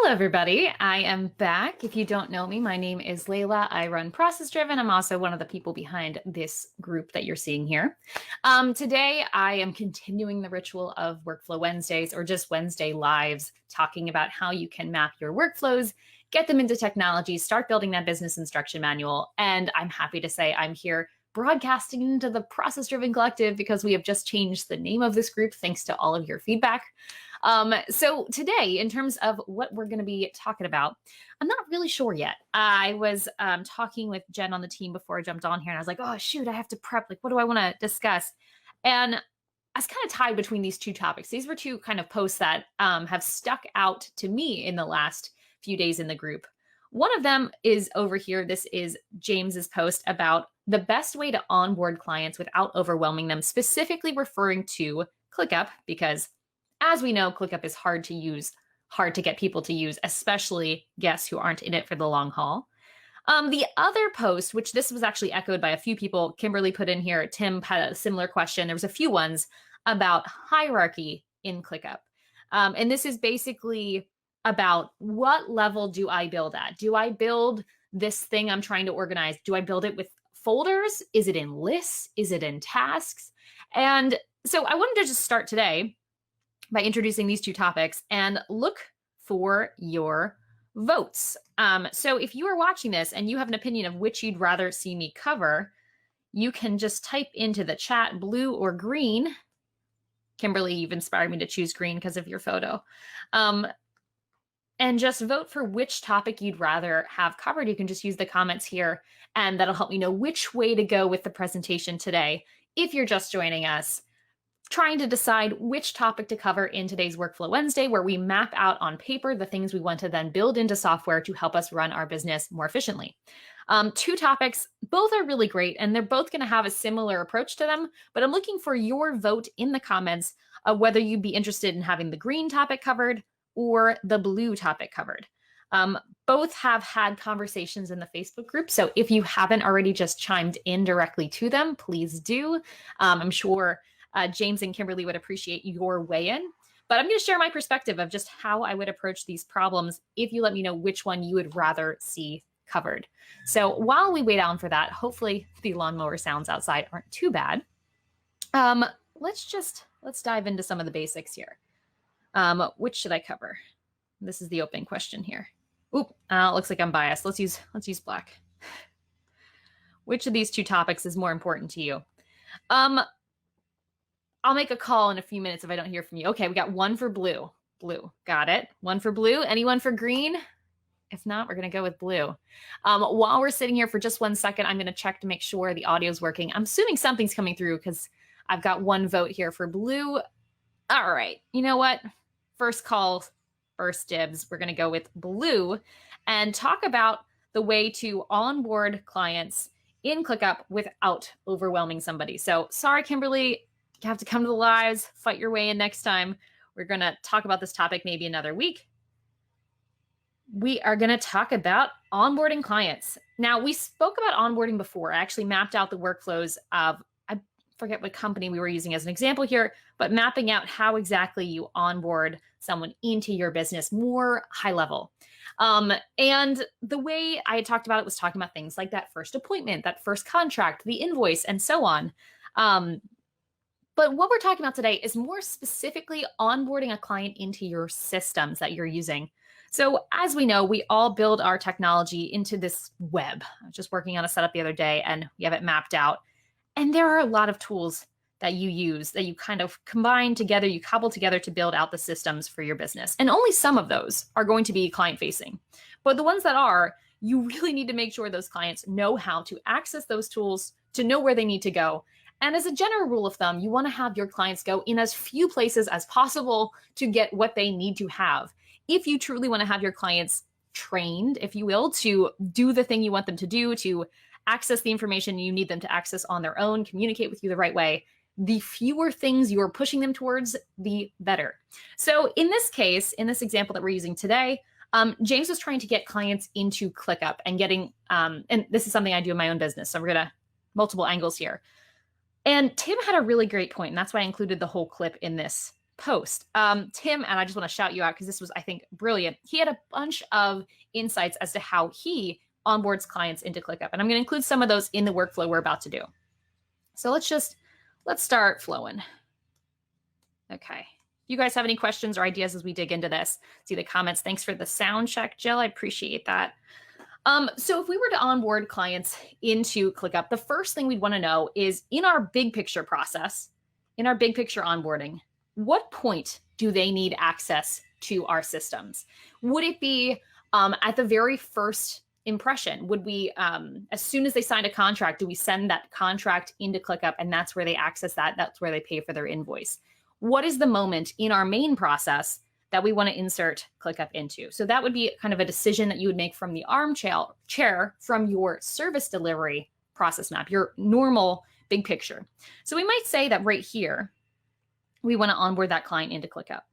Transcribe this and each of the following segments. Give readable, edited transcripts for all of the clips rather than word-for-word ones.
Hello, everybody. I am back. If you don't know me, my name is Layla. I run Process Driven. I'm also one of the people behind this group that you're seeing here. Today, I am continuing the ritual of Workflow Wednesdays or just Wednesday lives, talking about how you can map your workflows, get them into technology, start building that business instruction manual. And I'm happy to say I'm here broadcasting into the Process Driven Collective because we have just changed the name of this group thanks to all of your feedback. So today, in terms of what we're going to be talking about, I'm not really sure yet. I was talking with Jen on the team before I jumped on here, and I was like, oh, shoot, I have to prep. Like, what do I want to discuss? And I was kind of tied between these two topics. These were two kind of posts that have stuck out to me in the last few days in the group. One of them is over here. This is James's post about the best way to onboard clients without overwhelming them, specifically referring to ClickUp, because as we know, ClickUp is hard to use, hard to get people to use, especially guests who aren't in it for the long haul. The other post, which this was actually echoed by a few people, Kimberly put in here, Tim had a similar question. There was a few ones about hierarchy in ClickUp. And this is basically about what level do I build at? Do I build this thing I'm trying to organize? Do I build it with folders? Is it in lists? Is it in tasks? And so I wanted to just start today by introducing these two topics and look for your votes. So if you are watching this and you have an opinion of which you'd rather see me cover, you can just type into the chat blue or green. Kimberly, you've inspired me to choose green because of your photo. And just vote for which topic you'd rather have covered. You can just use the comments here, and that'll help me know which way to go with the presentation today. If you're just joining us, trying to decide which topic to cover in today's Workflow Wednesday, where we map out on paper the things we want to then build into software to help us run our business more efficiently. Two topics, both are really great, and they're both going to have a similar approach to them, but I'm looking for your vote in the comments of whether you'd be interested in having the green topic covered or the blue topic covered. Both have had conversations in the Facebook group, so if you haven't already just chimed in directly to them, please do. I'm sure James and Kimberly would appreciate your weigh-in, but I'm going to share my perspective of just how I would approach these problems if you let me know which one you would rather see covered. So while we wait on for that, hopefully the lawnmower sounds outside aren't too bad. Let's dive into some of the basics here. Which should I cover? This is the open question here. Oop, looks like I'm biased. Let's use black. Which of these two topics is more important to you? I'll make a call in a few minutes if I don't hear from you. Okay, we got one for blue. Blue, got it. One for blue. Anyone for green? If not, we're going to go with blue. While we're sitting here for just 1 second, I'm going to check to make sure the audio is working. I'm assuming something's coming through because I've got one vote here for blue. All right, you know what? First call, first dibs. We're going to go with blue and talk about the way to onboard clients in ClickUp without overwhelming somebody. So sorry, Kimberly, you have to come to the lives, fight your way in next time. We're going to talk about this topic maybe another week. We are going to talk about onboarding clients. Now, we spoke about onboarding before. I actually mapped out the workflows of, I forget what company we were using as an example here, but mapping out how exactly you onboard someone into your business more high level. And the way I had talked about it was talking about things like that first appointment, that first contract, the invoice, and so on. But what we're talking about today is more specifically onboarding a client into your systems that you're using. So as we know, we all build our technology into this web. I was just working on a setup the other day and we have it mapped out. And there are a lot of tools that you use that you kind of combine together, you cobble together to build out the systems for your business. And only some of those are going to be client facing. But the ones that are, you really need to make sure those clients know how to access those tools, to know where they need to go. And as a general rule of thumb, you want to have your clients go in as few places as possible to get what they need to have. If you truly want to have your clients trained, if you will, to do the thing you want them to do, to access the information you need them to access on their own, communicate with you the right way, the fewer things you're pushing them towards, the better. So in this case, in this example that we're using today, James was trying to get clients into ClickUp and getting, and this is something I do in my own business, so we're going to multiple angles here. And Tim had a really great point, and that's why I included the whole clip in this post. Tim, and I just want to shout you out because this was, I think, brilliant. He had a bunch of insights as to how he onboards clients into ClickUp. And I'm going to include some of those in the workflow we're about to do. So let's start flowing. Okay. You guys have any questions or ideas as we dig into this? See the comments. Thanks for the sound check, Jill. I appreciate that. So if we were to onboard clients into ClickUp, the first thing we'd want to know is in our big picture process, in our big picture onboarding, what point do they need access to our systems? Would it be at the very first impression? Would we, as soon as they signed a contract, do we send that contract into ClickUp and that's where they access that? That's where they pay for their invoice. What is the moment in our main process that we want to insert ClickUp into? So that would be kind of a decision that you would make from the armchair from your service delivery process map, your normal big picture. So we might say that right here, we want to onboard that client into ClickUp.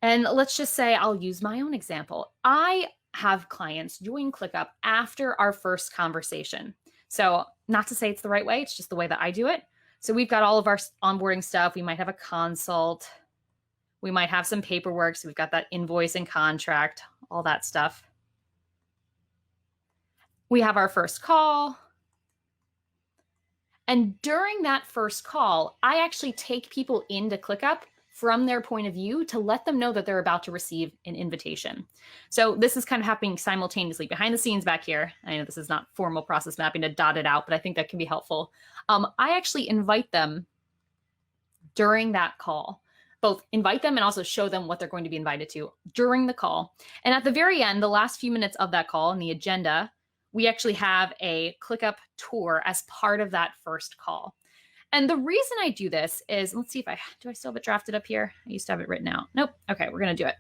And let's just say I'll use my own example. I have clients join ClickUp after our first conversation. So not to say it's the right way, it's just the way that I do it. So we've got all of our onboarding stuff. We might have a consult. We might have some paperwork. So we've got that invoice and contract, all that stuff. We have our first call. And during that first call, I actually take people into ClickUp from their point of view to let them know that they're about to receive an invitation. So this is kind of happening simultaneously behind the scenes back here. I know this is not formal process mapping to dot it out, but I think that can be helpful. I actually invite them during that call, both invite them and also show them what they're going to be invited to during the call. And at the very end, the last few minutes of that call in the agenda, we actually have a ClickUp tour as part of that first call. And the reason I do this is, let's see if do I still have it drafted up here? I used to have it written out. Nope. Okay, we're going to do it.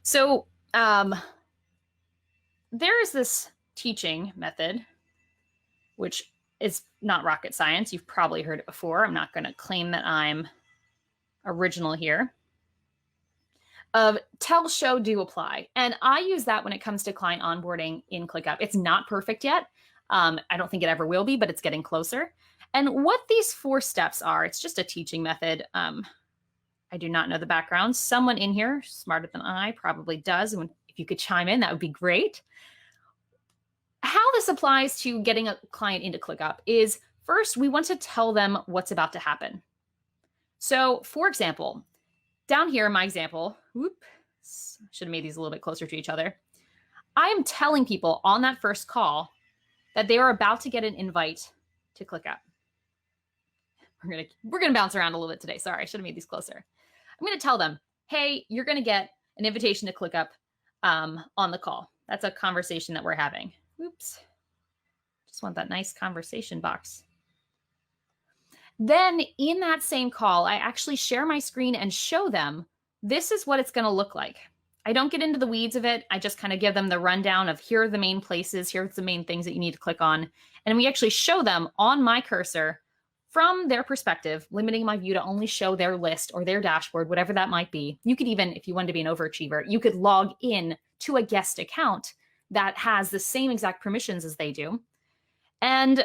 So there is this teaching method, which is not rocket science. You've probably heard it before. I'm not going to claim that I'm original here. Of tell, show, do, apply. And I use that when it comes to client onboarding in ClickUp. It's not perfect yet. I don't think it ever will be, but it's getting closer. And what these 4 steps are, it's just a teaching method. I do not know the background. Someone in here smarter than I probably does. And if you could chime in, that would be great. How this applies to getting a client into ClickUp is first, we want to tell them what's about to happen. So for example, down here in my example, should have made these a little bit closer to each other. I am telling people on that first call that they are about to get an invite to ClickUp. We're gonna bounce around a little bit today. Sorry, I should have made these closer. I'm gonna tell them, hey, you're gonna get an invitation to ClickUp on the call. That's a conversation that we're having. Oops, just want that nice conversation box. Then in that same call, I actually share my screen and show them this is what it's gonna look like. I don't get into the weeds of it. I just kind of give them the rundown of here are the main places, here's the main things that you need to click on. And we actually show them on my cursor from their perspective, limiting my view to only show their list or their dashboard, whatever that might be. You could even, if you wanted to be an overachiever, you could log in to a guest account that has the same exact permissions as they do. And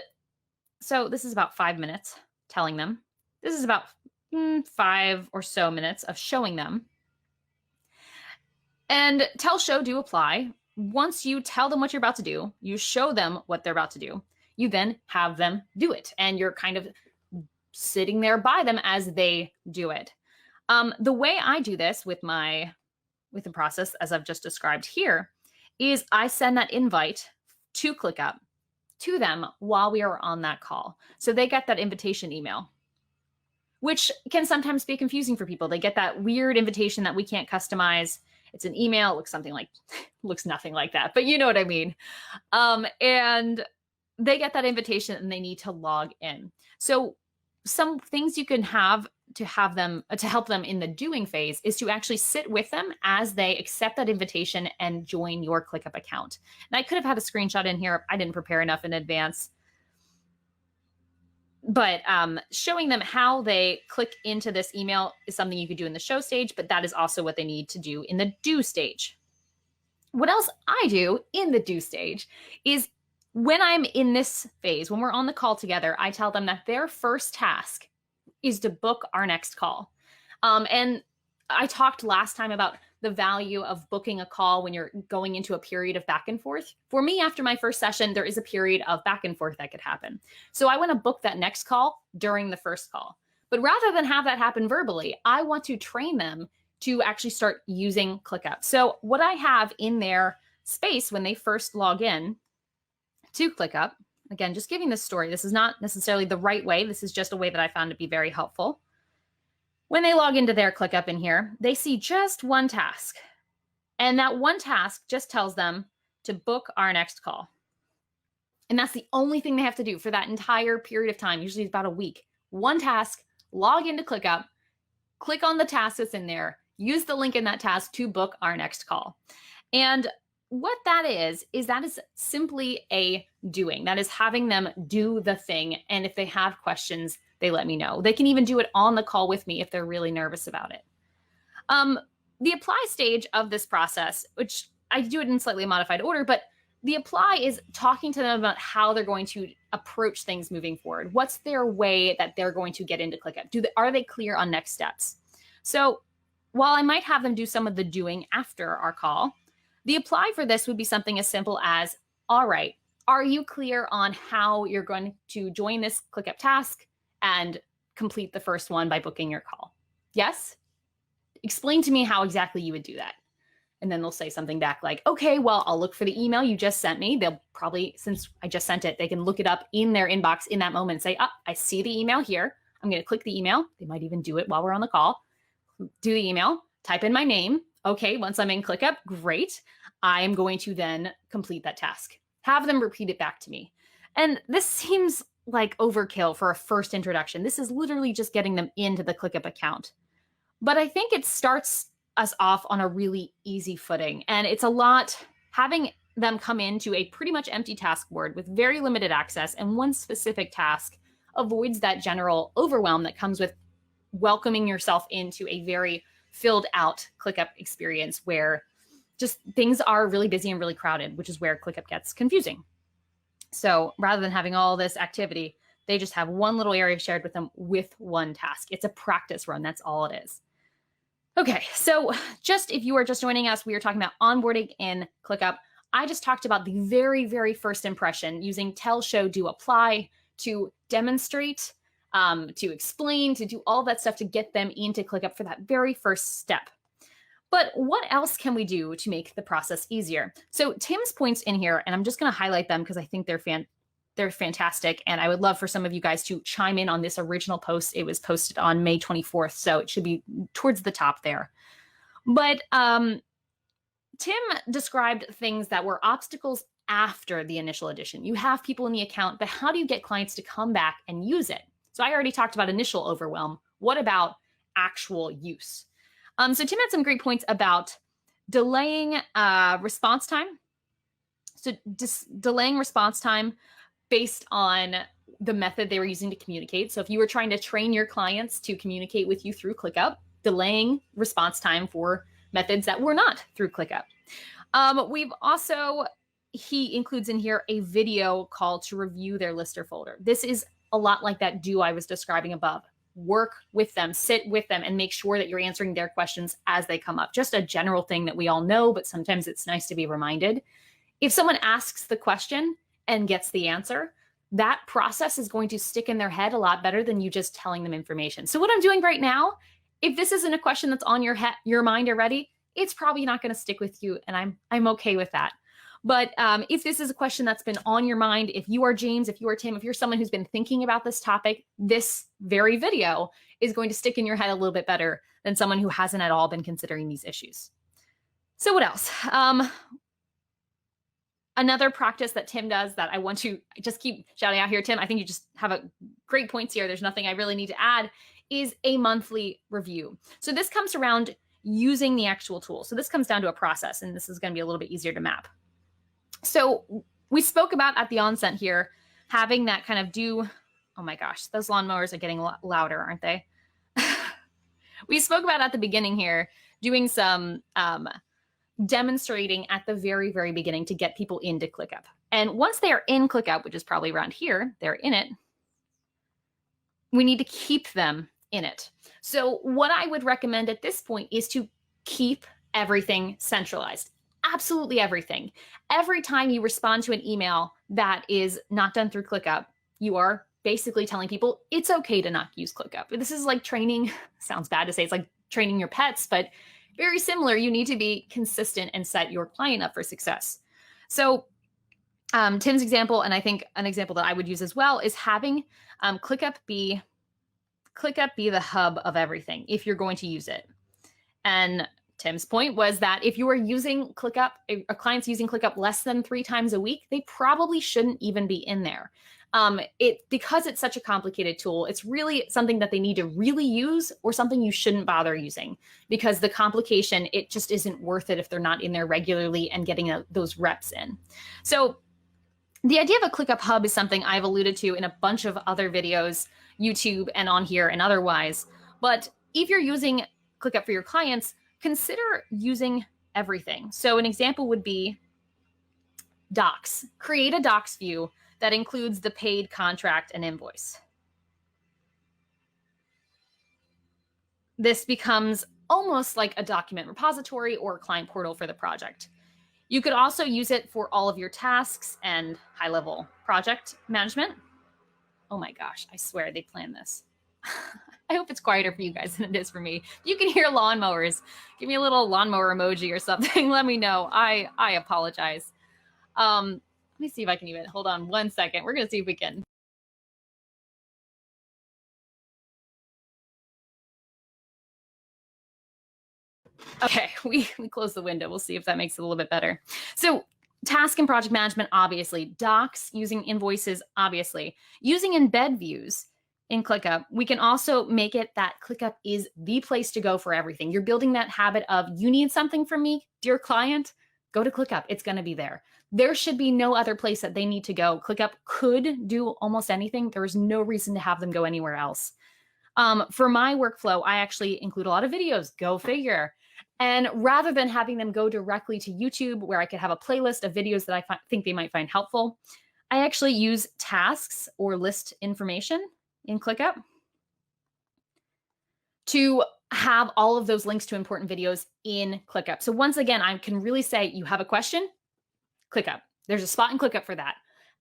so this is about 5 minutes telling them. This is about 5 or so minutes of showing them. And tell, show, do, apply. Once you tell them what you're about to do, you show them what they're about to do, you then have them do it. And you're kind of sitting there by them as they do it. The way I do this with the process, as I've just described here, is I send that invite to ClickUp to them while we are on that call. So they get that invitation email, which can sometimes be confusing for people. They get that weird invitation that we can't customize. It's an email. It looks looks nothing like that, but you know what I mean. And they get that invitation and they need to log in. So some things you can have to help them in the doing phase is to actually sit with them as they accept that invitation and join your ClickUp account. And I could have had a screenshot in here. I didn't prepare enough in advance. But showing them how they click into this email is something you could do in the show stage, but that is also what they need to do in the do stage. What else I do in the do stage is when I'm in this phase, when we're on the call together, I tell them that their first task is to book our next call. And I talked last time about the value of booking a call when you're going into a period of back and forth. For me, after my first session, there is a period of back and forth that could happen. So I want to book that next call during the first call. But rather than have that happen verbally, I want to train them to actually start using ClickUp. So what I have in their space when they first log in to ClickUp, again, just giving this story, this is not necessarily the right way. This is just a way that I found to be very helpful. When they log into their ClickUp in here, they see just one task. And that one task just tells them to book our next call. And that's the only thing they have to do for that entire period of time. Usually it's about a week. One task, log into ClickUp, click on the task that's in there, use the link in that task to book our next call. And what that is simply a doing. That is having them do the thing. And if they have questions, they let me know. They can even do it on the call with me if they're really nervous about it. The apply stage of this process, which I do it in slightly modified order, but the apply is talking to them about how they're going to approach things moving forward. What's their way that they're going to get into ClickUp? Are they clear on next steps? So while I might have them do some of the doing after our call, the apply for this would be something as simple as, all right, are you clear on how you're going to join this ClickUp task and complete the first one by booking your call? Yes? Explain to me how exactly you would do that. And then they'll say something back like, okay, well, I'll look for the email you just sent me. They'll probably, since I just sent it, they can look it up in their inbox in that moment and say, I see the email here. I'm going to click the email. They might even do it while we're on the call. Do the email, type in my name. Okay, once I'm in ClickUp, great. I am going to then complete that task. Have them repeat it back to me. And this seems like overkill for a first introduction. This is literally just getting them into the ClickUp account. But I think it starts us off on a really easy footing. And it's a lot having them come into a pretty much empty task board with very limited access and one specific task avoids that general overwhelm that comes with welcoming yourself into a very filled out ClickUp experience where just things are really busy and really crowded, which is where ClickUp gets confusing. So rather than having all this activity, they just have one little area shared with them with one task. It's a practice run. That's all it is. Okay, so just if you are just joining us, we are talking about onboarding in ClickUp. I just talked about the very, very first impression using tell, show, do, apply to demonstrate, to explain, to do all that stuff to get them into ClickUp for that very first step. But what else can we do to make the process easier? So Tim's points in here, and I'm just going to highlight them because I think they're fantastic. And I would love for some of you guys to chime in on this original post. It was posted on May 24th, so it should be towards the top there. But Tim described things that were obstacles after the initial addition. You have people in the account, but how do you get clients to come back and use it? So I already talked about initial overwhelm. What about actual use? So Tim had some great points about delaying response time. So delaying response time based on the method they were using to communicate. So if you were trying to train your clients to communicate with you through ClickUp, delaying response time for methods that were not through ClickUp. We've also, he includes in here a video call to review their lister folder. This is a lot like that do I was describing above. Work with them, sit with them, and make sure that you're answering their questions as they come up. Just a general thing that we all know, but sometimes it's nice to be reminded. If someone asks the question and gets the answer, that process is going to stick in their head a lot better than you just telling them information. So what I'm doing right now, if this isn't a question that's on your mind already, it's probably not going to stick with you, and I'm okay with that. But if this is a question that's been on your mind, if you are James, if you are Tim, if you're someone who's been thinking about this topic, this very video is going to stick in your head a little bit better than someone who hasn't at all been considering these issues. So what else? Another practice that Tim does that I want to just keep shouting out here, Tim, I think you just have a great points here. There's nothing I really need to add, is a monthly review. So this comes around using the actual tool. So this comes down to a process, and this is going to be a little bit easier to map. So we spoke about at the onset here, having that kind of oh my gosh, those lawnmowers are getting louder, aren't they? We spoke about at the beginning here, doing some demonstrating at the very, very beginning to get people into ClickUp. And once they are in ClickUp, which is probably around here, they're in it, we need to keep them in it. So what I would recommend at this point is to keep everything centralized. Absolutely everything. Every time you respond to an email that is not done through ClickUp, you are basically telling people it's okay to not use ClickUp. This is like training, sounds bad to say, it's like training your pets, but very similar. You need to be consistent and set your client up for success. So Tim's example, and I think an example that I would use as well, is having ClickUp be the hub of everything if you're going to use it. And Tim's point was that if you are using ClickUp, a client's using ClickUp less than 3 times a week, they probably shouldn't even be in there. Because it's such a complicated tool, it's really something that they need to really use or something you shouldn't bother using, because the complication, it just isn't worth it if they're not in there regularly and getting those reps in. So the idea of a ClickUp hub is something I've alluded to in a bunch of other videos, YouTube and on here and otherwise. But if you're using ClickUp for your clients, consider using everything. So an example would be docs. Create a docs view that includes the paid contract and invoice. This becomes almost like a document repository or a client portal for the project. You could also use it for all of your tasks and high-level project management. Oh my gosh, I swear they planned this. I hope it's quieter for you guys than it is for me. You can hear lawnmowers. Give me a little lawnmower emoji or something. Let me know. I apologize. Let me see if I can even, hold on 1 second. We're going to see if we can. Okay, we close the window. We'll see if that makes it a little bit better. So task and project management, obviously. Docs, using invoices, obviously. Using embed views in ClickUp, we can also make it that ClickUp is the place to go for everything. You're building that habit of, you need something from me, dear client, go to ClickUp. It's going to be there. There should be no other place that they need to go. ClickUp could do almost anything. There is no reason to have them go anywhere else. For my workflow, I actually include a lot of videos. Go figure. And rather than having them go directly to YouTube, where I could have a playlist of videos that I think they might find helpful, I actually use tasks or list information in ClickUp to have all of those links to important videos in ClickUp. So once again, I can really say, you have a question, ClickUp. There's a spot in ClickUp for that.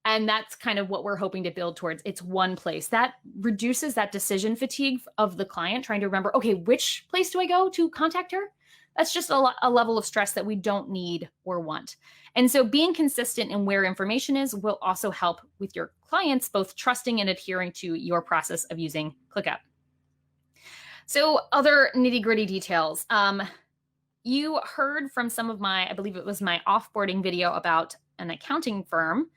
And that's kind of what we're hoping to build towards. It's one place. That reduces that decision fatigue of the client trying to remember, okay, which place do I go to contact her? That's just a level of stress that we don't need or want. And so being consistent in where information is will also help with your clients, both trusting and adhering to your process of using ClickUp. So other nitty-gritty details. You heard from some of my, I believe it was my offboarding video about an accounting firm,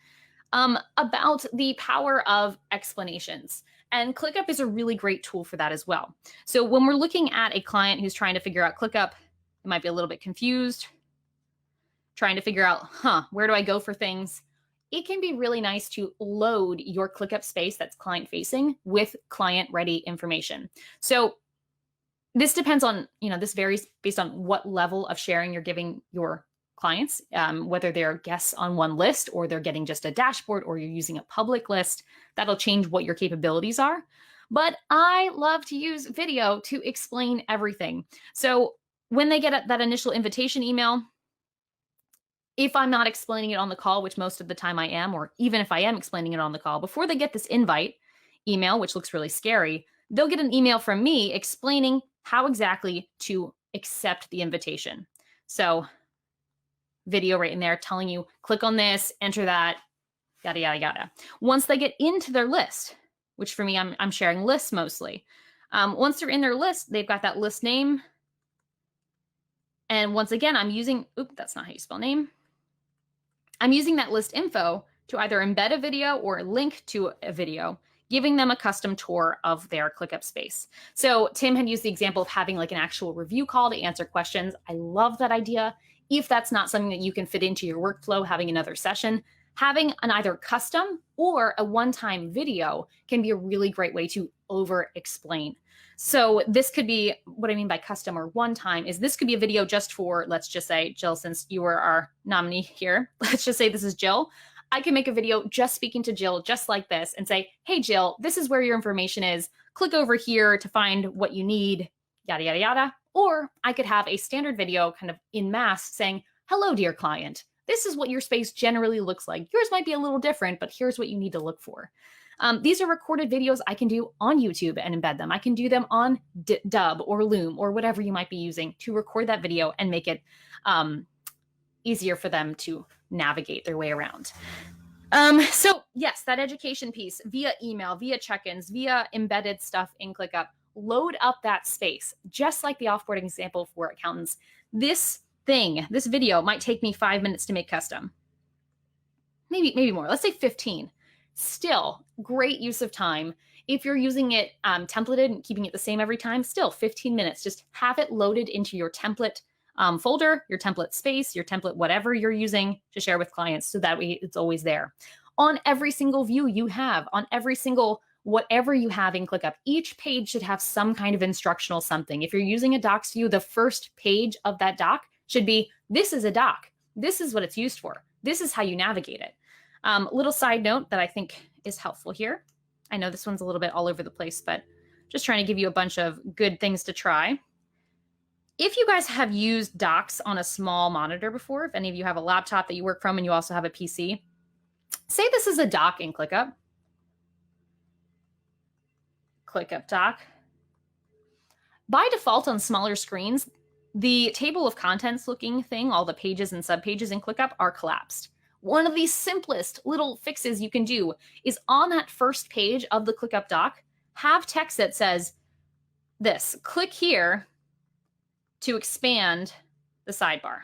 about the power of explanations. And ClickUp is a really great tool for that as well. So when we're looking at a client who's trying to figure out ClickUp, they might be a little bit confused, trying to figure out, where do I go for things? It can be really nice to load your ClickUp space that's client-facing with client-ready information. So this depends on, this varies based on what level of sharing you're giving your clients, whether they're guests on one list or they're getting just a dashboard or you're using a public list. That'll change what your capabilities are. But I love to use video to explain everything. So when they get that initial invitation email, if I'm not explaining it on the call, which most of the time I am, or even if I am explaining it on the call, before they get this invite email, which looks really scary, they'll get an email from me explaining how exactly to accept the invitation. So video right in there telling you, click on this, enter that, yada, yada, yada. Once they get into their list, which for me, I'm sharing lists mostly. Once they're in their list, they've got that list name. And once again, I'm using, that's not how you spell name. I'm using that list info to either embed a video or link to a video, giving them a custom tour of their ClickUp space. So Tim had used the example of having like an actual review call to answer questions. I love that idea. If that's not something that you can fit into your workflow, having another session, having an either custom or a one-time video can be a really great way to over-explain. So this could be, what I mean by custom or one-time is this could be a video just for, let's just say, Jill, since you were our nominee here, let's just say this is Jill. I can make a video just speaking to Jill just like this and say, hey, Jill, this is where your information is. click over here to find what you need, yada, yada, yada. Or I could have a standard video kind of in mass saying, hello, dear client. This is what your space generally looks like. Yours might be a little different, but here's what you need to look for. These are recorded videos I can do on YouTube and embed them. I can do them on Dub or Loom or whatever you might be using to record that video and make it easier for them to navigate their way around. So yes, that education piece via email, via check-ins, via embedded stuff in ClickUp, load up that space, just like the offboarding example for accountants. This video might take me 5 minutes to make custom. Maybe more, let's say 15. Still great use of time. If you're using it templated and keeping it the same every time, still 15 minutes, just have it loaded into your template folder, your template space, your template, whatever you're using to share with clients, so that way it's always there. On every single view you have, on every single whatever you have in ClickUp, each page should have some kind of instructional something. If you're using a docs view, the first page of that doc should be, this is a doc. This is what it's used for. This is how you navigate it. Little side note that I think is helpful here. I know this one's a little bit all over the place, but just trying to give you a bunch of good things to try. If you guys have used docs on a small monitor before, if any of you have a laptop that you work from and you also have a PC, say this is a doc in ClickUp. ClickUp Doc. By default on smaller screens, the table of contents looking thing, all the pages and subpages in ClickUp are collapsed. One of the simplest little fixes you can do is on that first page of the ClickUp Doc, have text that says this, click here to expand the sidebar.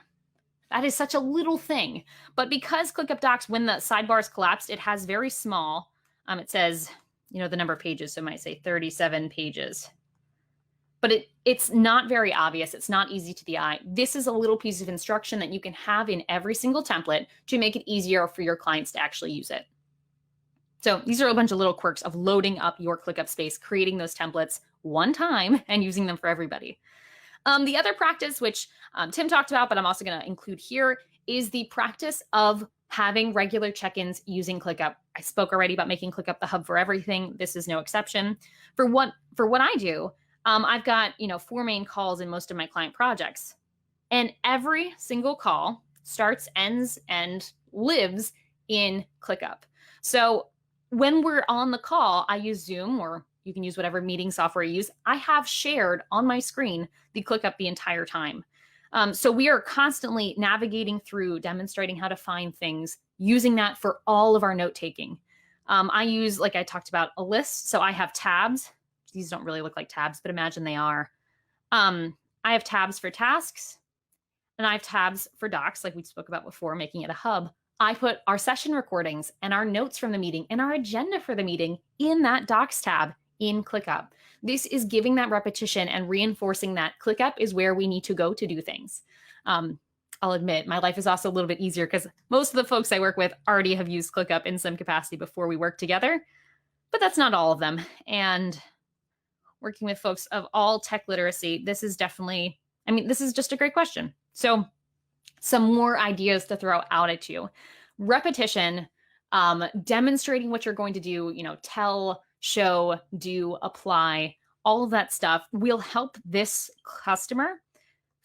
That is such a little thing. But because ClickUp Docs, when the sidebar is collapsed, it has very small, it says, the number of pages, so it might say 37 pages. But it's not very obvious. It's not easy to the eye. This is a little piece of instruction that you can have in every single template to make it easier for your clients to actually use it. So these are a bunch of little quirks of loading up your ClickUp space, creating those templates one time and using them for everybody. The other practice, which Tim talked about, but I'm also going to include here, is the practice of having regular check-ins using ClickUp. I spoke already about making ClickUp the hub for everything. This is no exception. For what I do, I've got 4 main calls in most of my client projects, and every single call starts, ends, and lives in ClickUp. So when we're on the call, I use Zoom, or you can use whatever meeting software you use. I have shared on my screen the ClickUp the entire time. So we are constantly navigating through, demonstrating how to find things, using that for all of our note taking. I use, like I talked about, a list. So I have tabs. These don't really look like tabs, but imagine they are. I have tabs for tasks, and I have tabs for docs, like we spoke about before, making it a hub. I put our session recordings and our notes from the meeting and our agenda for the meeting in that docs tab in ClickUp. This is giving that repetition and reinforcing that ClickUp is where we need to go to do things. I'll admit my life is also a little bit easier because most of the folks I work with already have used ClickUp in some capacity before we work together, but that's not all of them. And working with folks of all tech literacy, this is definitely, this is just a great question. So some more ideas to throw out at you. Repetition, demonstrating what you're going to do, tell, show, do, apply, all of that stuff will help this customer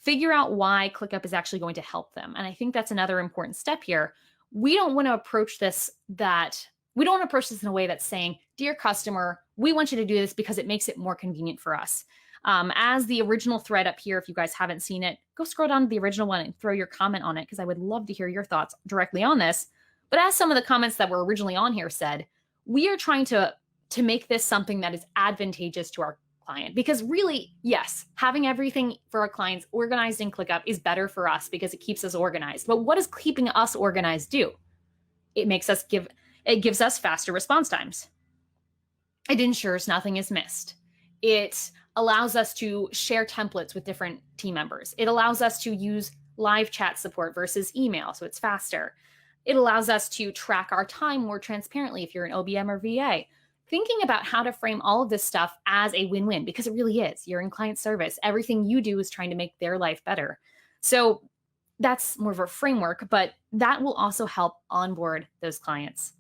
figure out why ClickUp is actually going to help them. And I think that's another important step here. We don't want to approach this in a way that's saying, dear customer, we want you to do this because it makes it more convenient for us. As the original thread up here, if you guys haven't seen it, go scroll down to the original one and throw your comment on it, because I would love to hear your thoughts directly on this. But as some of the comments that were originally on here said, we are trying to make this something that is advantageous to our client, because really, yes, having everything for our clients organized in ClickUp is better for us because it keeps us organized. But what does keeping us organized do? It gives us faster response times. It ensures nothing is missed. It allows us to share templates with different team members. It allows us to use live chat support versus email, so it's faster. It allows us to track our time more transparently if you're an OBM or VA. Thinking about how to frame all of this stuff as a win-win, because it really is. You're in client service. Everything you do is trying to make their life better. So that's more of a framework, but that will also help onboard those clients.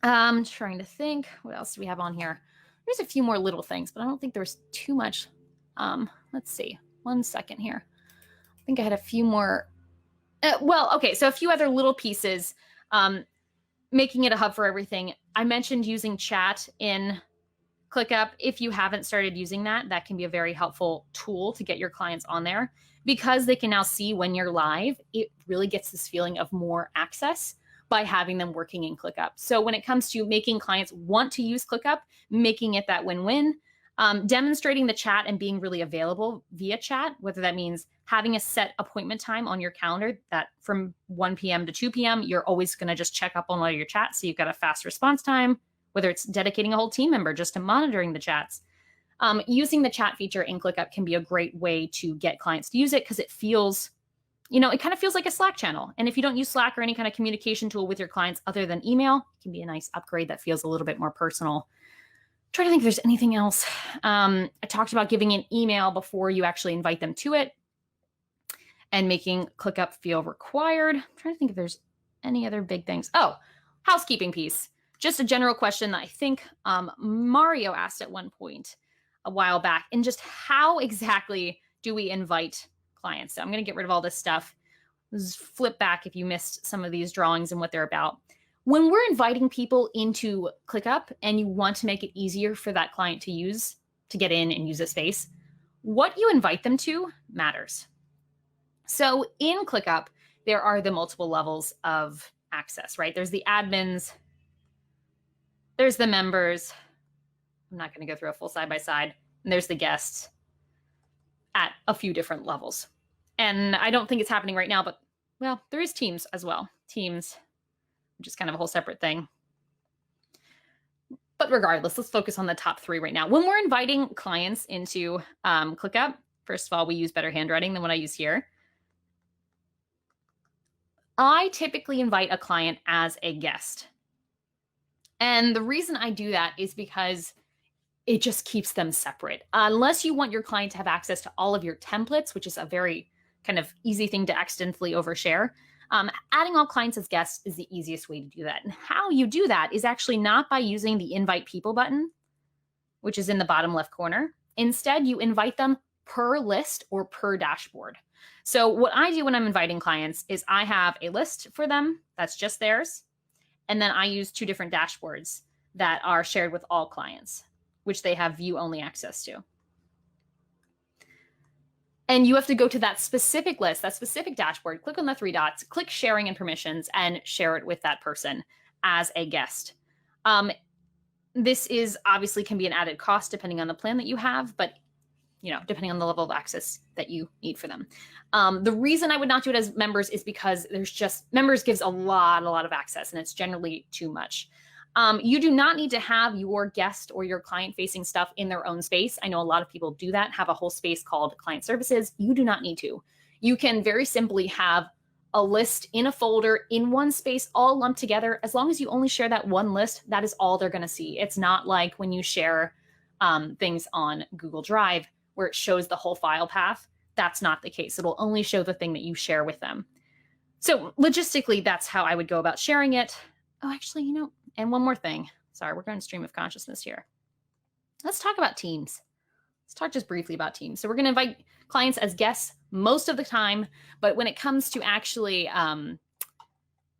I'm trying to think, what else do we have on here? There's a few more little things, but I don't think there's too much. Let's see, 1 second here. I think I had a few more. Okay, so a few other little pieces. Making it a hub for everything. I mentioned using chat in ClickUp. If you haven't started using that, that can be a very helpful tool to get your clients on there, because they can now see when you're live. It really gets this feeling of more access by having them working in ClickUp. So when it comes to making clients want to use ClickUp, making it that win-win, demonstrating the chat and being really available via chat, whether that means having a set appointment time on your calendar that from 1 p.m. to 2 p.m., you're always going to just check up on all your chats. So you've got a fast response time, whether it's dedicating a whole team member just to monitoring the chats. Using the chat feature in ClickUp can be a great way to get clients to use it, because it feels, it kind of feels like a Slack channel. And if you don't use Slack or any kind of communication tool with your clients other than email, it can be a nice upgrade that feels a little bit more personal. Trying to think if there's anything else. I talked about giving an email before you actually invite them to it and making ClickUp feel required. I'm trying to think if there's any other big things. Oh, housekeeping piece. Just a general question that I think Mario asked at one point a while back, and just how exactly do we invite clients? So I'm going to get rid of all this stuff. Just flip back if you missed some of these drawings and what they're about. When we're inviting people into ClickUp and you want to make it easier for that client to get in and use a space, what you invite them to matters. So in ClickUp, there are the multiple levels of access, right? There's the admins, there's the members. I'm not going to go through a full side-by-side. And there's the guests at a few different levels. And I don't think it's happening right now, but well, there is Teams as well. Teams, which is kind of a whole separate thing. But regardless, let's focus on the top 3 right now. When we're inviting clients into ClickUp, first of all, we use better handwriting than what I use here. I typically invite a client as a guest. And the reason I do that is because it just keeps them separate. Unless you want your client to have access to all of your templates, which is a very kind of easy thing to accidentally overshare, adding all clients as guests is the easiest way to do that. And how you do that is actually not by using the invite people button, which is in the bottom left corner. Instead, you invite them per list or per dashboard. So what I do when I'm inviting clients is I have a list for them that's just theirs. And then I use 2 different dashboards that are shared with all clients, which they have view-only access to. And you have to go to that specific list, that specific dashboard, click on the 3 dots, click sharing and permissions, and share it with that person as a guest. This is obviously can be an added cost depending on the plan that you have, but depending on the level of access that you need for them. The reason I would not do it as members is because members gives a lot of access, and it's generally too much. You do not need to have your guest or your client-facing stuff in their own space. I know a lot of people do that, have a whole space called client services. You do not need to. You can very simply have a list in a folder in one space, all lumped together. As long as you only share that one list, that is all they're going to see. It's not like when you share things on Google Drive where it shows the whole file path. That's not the case. It'll only show the thing that you share with them. So logistically, that's how I would go about sharing it. Oh, actually, and one more thing. Sorry, we're going stream of consciousness here. Let's talk about Teams. Let's talk just briefly about Teams. So we're going to invite clients as guests most of the time, but when it comes to actually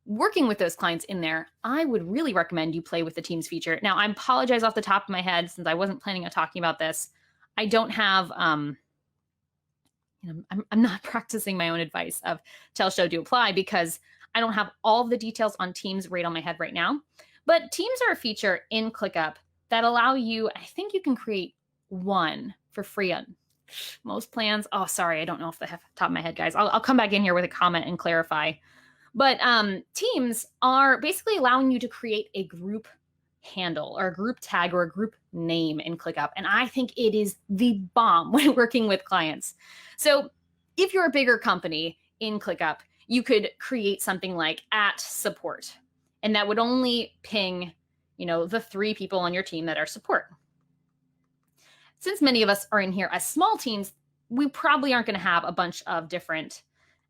working with those clients in there, I would really recommend you play with the Teams feature. Now, I apologize off the top of my head since I wasn't planning on talking about this. I don't have, I'm not practicing my own advice of tell, show, do, apply, because I don't have all the details on Teams right on my head right now. But Teams are a feature in ClickUp that allow you, I think you can create one for free on most plans. Oh, sorry, I don't know off the top of my head, guys. I'll come back in here with a comment and clarify. But Teams are basically allowing you to create a group handle or a group tag or a group name in ClickUp. And I think it is the bomb when working with clients. So if you're a bigger company in ClickUp, you could create something like @support, and that would only ping, the 3 people on your team that are support. Since many of us are in here as small teams, we probably aren't going to have a bunch of different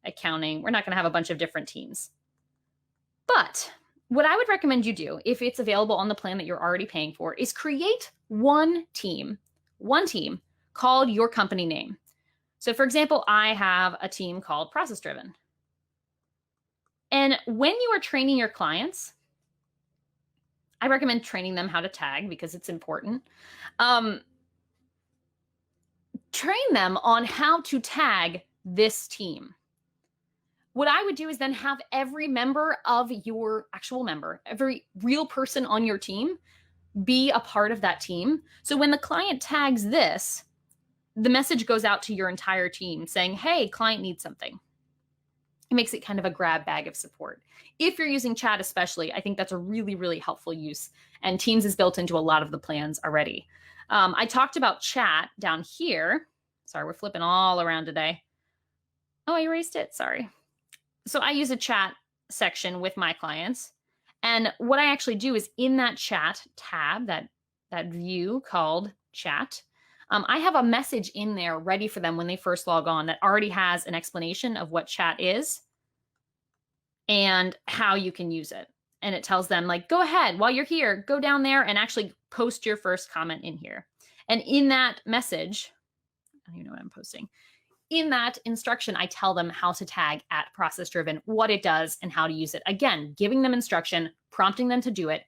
accounting. We're not going to have a bunch of different teams. But what I would recommend you do, if it's available on the plan that you're already paying for, is create one team called your company name. So for example, I have a team called Process Driven. And when you are training your clients, I recommend training them how to tag because it's important. Train them on how to tag this team. What I would do is then have every member of your actual member, every real person on your team be a part of that team. So when the client tags this, the message goes out to your entire team saying, hey, client needs something. It makes it kind of a grab bag of support. If you're using chat especially, I think that's a really, really helpful use. And Teams is built into a lot of the plans already. I talked about chat down here. Sorry, we're flipping all around today. Oh, I erased it. Sorry. So I use a chat section with my clients. And what I actually do is in that chat tab, that view called chat, I have a message in there ready for them when they first log on that already has an explanation of what chat is and how you can use it. And it tells them like, go ahead, while you're here, go down there and actually post your first comment in here. And in that message, I don't even know what I'm posting. In that instruction, I tell them how to tag at Process Driven, what it does and how to use it. Again, giving them instruction, prompting them to do it,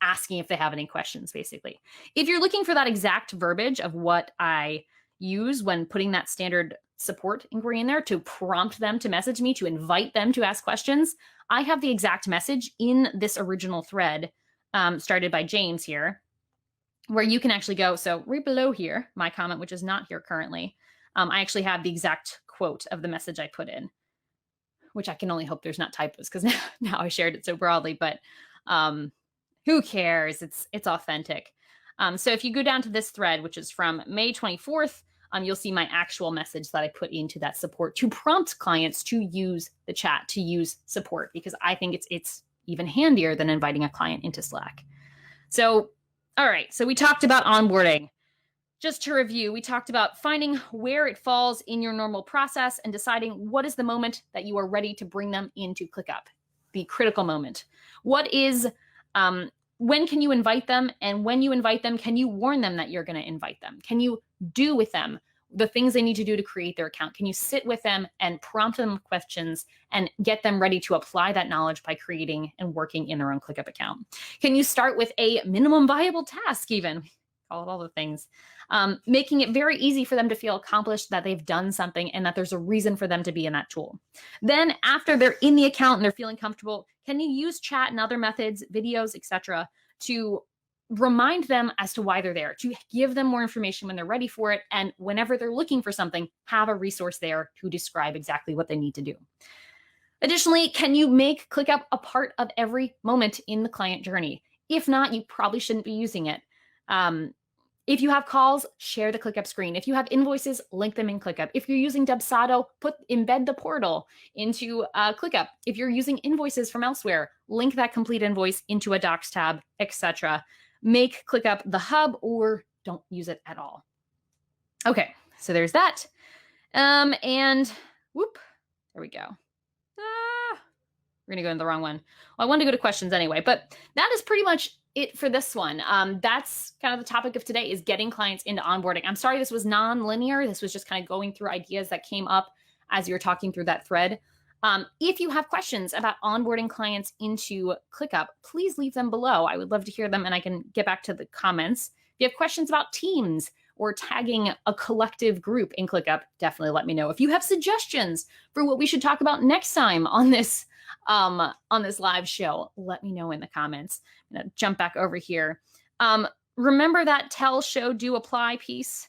asking if they have any questions, basically. If you're looking for that exact verbiage of what I use when putting that standard support inquiry in there to prompt them to message me, to invite them to ask questions, I have the exact message in this original thread started by James here, where you can actually go. So right below here, my comment, which is not here currently, I actually have the exact quote of the message I put in, which I can only hope there's not typos because now I shared it so broadly, but who cares? It's authentic. So if you go down to this thread, which is from May 24th, you'll see my actual message that I put into that support to prompt clients to use the chat, to use support, because I think it's even handier than inviting a client into Slack. So, all right. So we talked about onboarding. Just to review, we talked about finding where it falls in your normal process and deciding what is the moment that you are ready to bring them into ClickUp, the critical moment. What is, when can you invite them? And when you invite them, can you warn them that you're going to invite them? Can you do with them the things they need to do to create their account? Can you sit with them and prompt them with questions and get them ready to apply that knowledge by creating and working in their own ClickUp account? Can you start with a minimum viable task even? Call it all the things. Making it very easy for them to feel accomplished, that they've done something and that there's a reason for them to be in that tool. Then after they're in the account and they're feeling comfortable, can you use chat and other methods, videos, etc., to remind them as to why they're there, to give them more information when they're ready for it, and whenever they're looking for something, have a resource there to describe exactly what they need to do. Additionally, can you make ClickUp a part of every moment in the client journey? If not, you probably shouldn't be using it. If you have calls, share the ClickUp screen. If you have invoices, link them in ClickUp. If you're using Dubsado, embed the portal into ClickUp. If you're using invoices from elsewhere, link that complete invoice into a Docs tab, etc. Make ClickUp the hub or don't use it at all. Okay, so there's that. And whoop, there we go. We're gonna go in the wrong one. Well, I wanted to go to questions anyway, but that is pretty much it for this one. That's kind of the topic of today, is getting clients into onboarding. I'm sorry this was non-linear. This was just kind of going through ideas that came up as you were talking through that thread. If you have questions about onboarding clients into ClickUp, please leave them below. I would love to hear them and I can get back to the comments. If you have questions about teams or tagging a collective group in ClickUp, definitely let me know. If you have suggestions for what we should talk about next time on this live show, let me know in the comments. I'm gonna jump back over here. Remember that tell, show, do, apply piece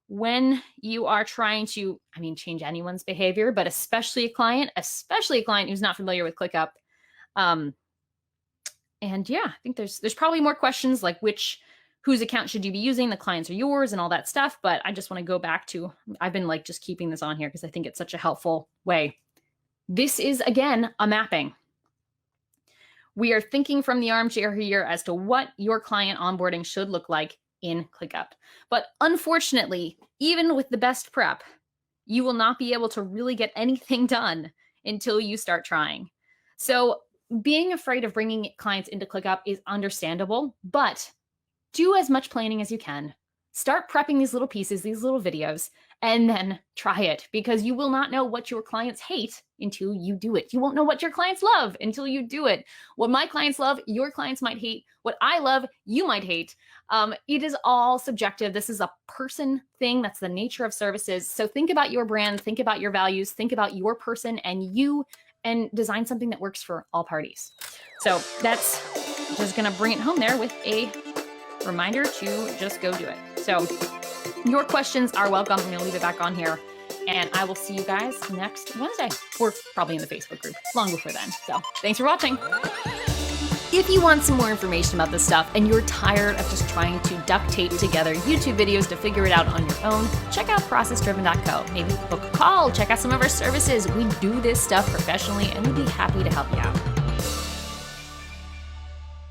when you are trying to, change anyone's behavior, but especially a client who's not familiar with ClickUp. And yeah, I think there's probably more questions like whose account should you be using? The clients are yours and all that stuff. But I just want to go back to, I've been just keeping this on here because I think it's such a helpful way. This is, again, a mapping. We are thinking from the armchair here as to what your client onboarding should look like in ClickUp. But unfortunately, even with the best prep, you will not be able to really get anything done until you start trying. So being afraid of bringing clients into ClickUp is understandable, but do as much planning as you can. Start prepping these little pieces, these little videos, and then try it, because you will not know what your clients hate until you do it. You won't know what your clients love until you do it. What my clients love, your clients might hate. What I love, you might hate. It is all subjective. This is a person thing. That's the nature of services. So think about your brand, think about your values, think about your person and you, and design something that works for all parties. So that's just going to bring it home there with a reminder to just go do it. So your questions are welcome. I'm going to leave it back on here, and I will see you guys next Wednesday, or probably in the Facebook group long before then. So thanks for watching. If you want some more information about this stuff and you're tired of just trying to duct tape together YouTube videos to figure it out on your own, check out processdriven.co. Maybe book a call, check out some of our services. We do this stuff professionally and we'd be happy to help you out.